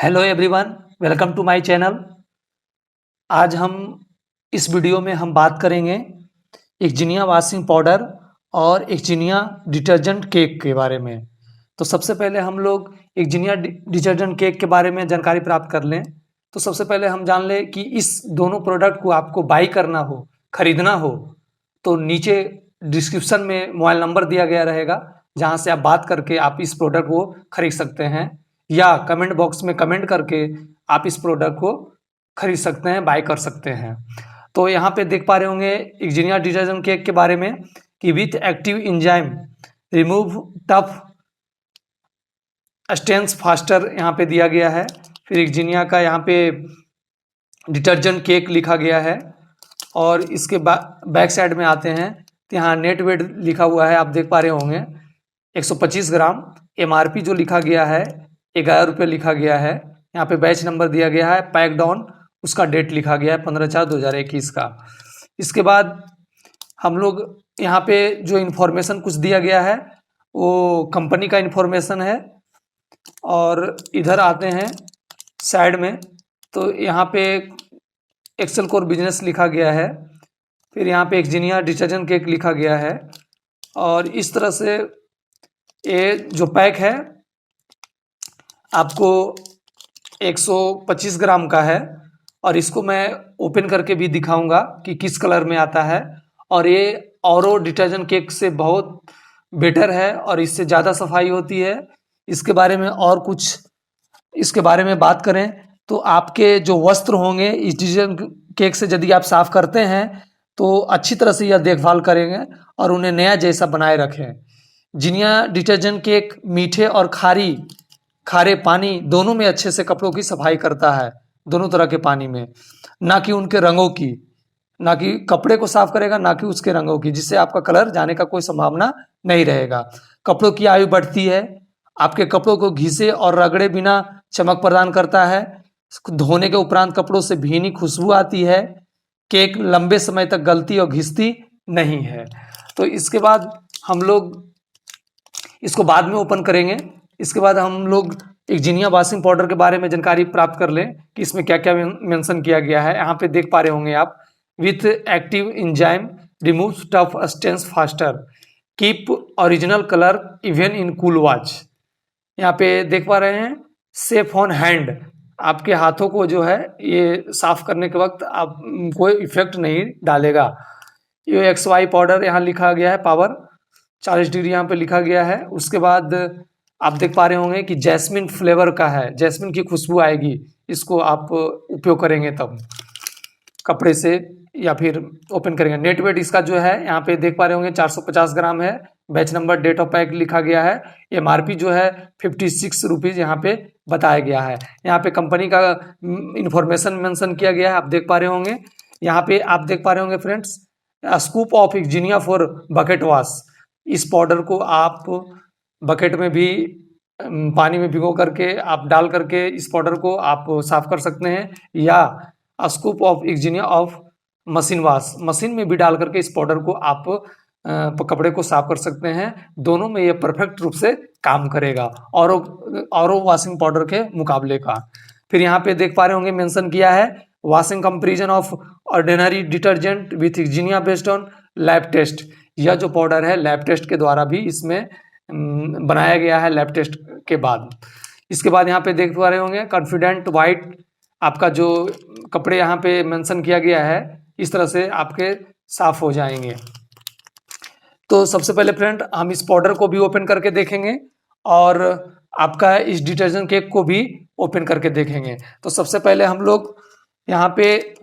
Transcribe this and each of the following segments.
Hello everyone, welcome to my channel. आज हम इस वीडियो में हम बात करेंगे एक जिनिया वॉशिंग पाउडर और एक जिनिया डिटर्जेंट केक के बारे में। तो सबसे पहले हम लोग एक जिनिया डिटर्जेंट केक के बारे में जानकारी प्राप्त कर लें। तो सबसे पहले हम जान लें कि इस दोनों प्रोडक्ट को आपको बाई करना हो, खरीदना हो, तो नीचे डिस्क्रिप्शन में मोबाइल नंबर दिया गया रहेगा, जहां से आप बात करके आप इस प्रोडक्ट को खरीद सकते हैं, या कमेंट बॉक्स में कमेंट करके आप इस प्रोडक्ट को खरीद सकते हैं, बाय कर सकते हैं। तो यहाँ पे देख पा रहे होंगे इंजीनियर डिटर्जेंट केक के बारे में कि with active enzyme remove tough stains faster यहाँ पे दिया गया है। फिर इंजीनियर का यहाँ पे डिटर्जेंट केक लिखा गया है, और इसके बैक साइड में आते हैं तो यहाँ नेट वेट लिखा हुआ है, आप देख पा रहे होंगे 125 ग्राम। एमआरपी जो लिखा गया है 11 रुपये लिखा गया है। यहाँ पे बैच नंबर दिया गया है, पैक डाउन उसका डेट लिखा गया है 15/4/2021 का। इसके बाद हम लोग यहाँ पे जो इन्फॉर्मेशन कुछ दिया गया है वो कंपनी का इन्फॉर्मेशन है। और इधर आते हैं साइड में तो यहाँ पे एक्सेल कोर बिजनेस लिखा गया है। फिर यहाँ पे इंजीनियर डिटर्जेंट केक लिखा गया है। और इस तरह से ये जो पैक है आपको 125 ग्राम का है, और इसको मैं ओपन करके भी दिखाऊंगा कि किस कलर में आता है। और ये औरो डिटर्जेंट केक से बहुत बेटर है और इससे ज़्यादा सफाई होती है। इसके बारे में और कुछ इसके बारे में बात करें तो आपके जो वस्त्र होंगे इस डिटर्जेंट केक से यदि आप साफ करते हैं तो अच्छी तरह से यह देखभाल करेंगे और उन्हें नया जैसा बनाए रखें। जिनिया डिटर्जेंट केक मीठे और खारे पानी दोनों में अच्छे से कपड़ों की सफाई करता है, दोनों तरह के पानी में, ना कि उनके रंगों की, ना कि कपड़े को साफ करेगा ना कि उसके रंगों की, जिससे आपका कलर जाने का कोई संभावना नहीं रहेगा। कपड़ों की आयु बढ़ती है, आपके कपड़ों को घिसे और रगड़े बिना चमक प्रदान करता है। धोने के उपरांत कपड़ों से भीनी खुशबू आती है। केक लंबे समय तक गलती और घिसती नहीं है। तो इसके बाद हम लोग इसको बाद में ओपन करेंगे। इसके बाद हम लोग एक जिनिया वॉशिंग पाउडर के बारे में जानकारी प्राप्त कर लें कि इसमें क्या क्या मेंशन किया गया है। यहाँ पे देख पा रहे होंगे आप, with active enzyme remove tough stains faster, keep original colour even in cool wash. यहाँ पे देख पा रहे हैं सेफ ऑन हैंड, आपके हाथों को जो है ये साफ करने के वक्त आप कोई इफेक्ट नहीं डालेगा। ये XY पाउडर यहाँ लिखा गया है, पावर 40 डिग्री यहाँ पे लिखा गया है। उसके बाद आप देख पा रहे होंगे कि जैस्मिन फ्लेवर का है, जैस्मिन की खुशबू आएगी, इसको आप उपयोग करेंगे तब कपड़े से या फिर ओपन करेंगे। नेट वेट इसका जो है यहाँ पे देख पा रहे होंगे 450 ग्राम है। Batch number date of pack लिखा गया है। एमआरपी जो है 56 रुपीज़ यहाँ पे बताया गया है। यहाँ पे कंपनी का इंफॉर्मेशन मेंशन किया गया है, आप देख पा रहे होंगे। यहाँ पे आप देख पा रहे होंगे friends, scoop of Ingenia for bucket wash. इस पाउडर को आप बकेट में भी पानी में भिगो करके आप डाल करके इस पाउडर को आप साफ कर सकते हैं, या scoop of Ingenia of machine wash, machine में भी डाल करके इस पाउडर को आप कपड़े को साफ कर सकते हैं। दोनों में ये परफेक्ट रूप से काम करेगा औरो वॉशिंग पाउडर के मुकाबले का। फिर यहाँ पे देख पा रहे होंगे मेंशन किया है washing comparison of ordinary detergent with Ingenia based on lab test. यह जो पाउडर है लैब टेस्ट के द्वारा भी इसमें बनाया गया है, लैब टेस्ट के बाद। इसके बाद यहाँ पे देख पा रहे होंगे कॉन्फिडेंट वाइट, आपका जो कपड़े यहाँ पे मेंशन किया गया है इस तरह से आपके साफ हो जाएंगे। तो सबसे पहले फ्रेंड हम इस पाउडर को भी ओपन करके देखेंगे और आपका इस डिटर्जेंट केक को भी ओपन करके देखेंगे। तो सबसे पहले हम लोग यहाँ पे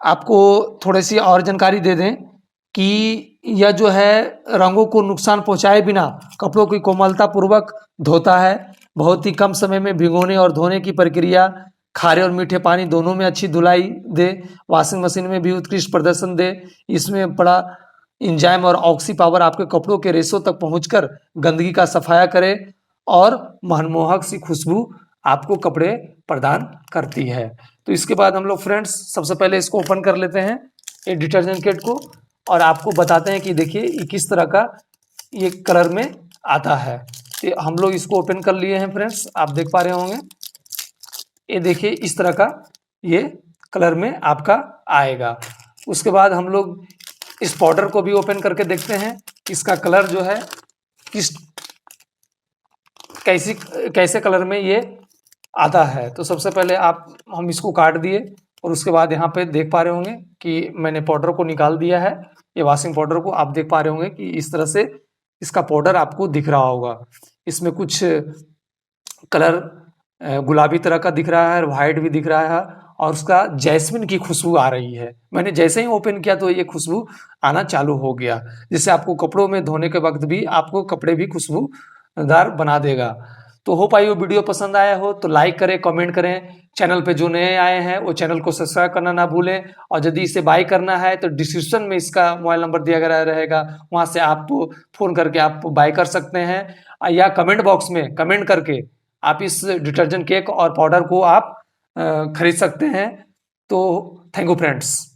आपको थोड़ी सी और जानकारी दे दें कि यह जो है रंगों को नुकसान पहुँचाए बिना कपड़ों की कोमलता पूर्वक धोता है। बहुत ही कम समय में भिगोने और धोने की प्रक्रिया खारे और मीठे पानी दोनों में अच्छी धुलाई दे, वॉशिंग मशीन में भी उत्कृष्ट प्रदर्शन दे। इसमें बड़ा इंजाइम और ऑक्सी पावर आपके कपड़ों के रेशों तक पहुंचकर गंदगी का सफाया करे और मनमोहक सी खुशबू आपको कपड़े प्रदान करती है। तो इसके बाद हम लोग फ्रेंड्स सबसे पहले इसको ओपन कर लेते हैं ये डिटर्जेंट किट को, और आपको बताते हैं कि देखिए ये किस तरह का ये कलर में आता है। तो हम लोग इसको ओपन कर लिए हैं फ्रेंड्स, आप देख पा रहे होंगे ये देखिए इस तरह का ये कलर में आपका आएगा। उसके बाद हम लोग इस पाउडर को भी ओपन करके देखते हैं इसका कलर जो है किस कैसे कलर में ये आता है। तो सबसे पहले हम इसको काट दिए और उसके बाद यहाँ पे देख पा रहे होंगे कि मैंने पाउडर को निकाल दिया है। ये वॉशिंग पाउडर को आप देख पा रहे होंगे कि इस तरह से इसका पाउडर आपको दिख रहा होगा। इसमें कुछ कलर गुलाबी तरह का दिख रहा है, वाइट भी दिख रहा है और उसका जैस्मिन की खुशबू आ रही है। मैंने जैसे ही ओपन किया तो ये खुशबू आना चालू हो गया, जिससे आपको कपड़ों में धोने के वक्त भी आपको कपड़े भी खुशबूदार बना देगा। तो होप आई वो वीडियो पसंद आया हो तो लाइक करें, कमेंट करें। चैनल पे जो नए आए हैं वो चैनल को सब्सक्राइब करना ना भूलें और यदि इसे बाय करना है तो डिस्क्रिप्शन में इसका मोबाइल नंबर दिया गया रहेगा, वहाँ से आप फ़ोन करके आप बाय कर सकते हैं या कमेंट बॉक्स में कमेंट करके आप इस डिटर्जेंट केक और पाउडर को आप खरीद सकते हैं। तो थैंक यू फ्रेंड्स।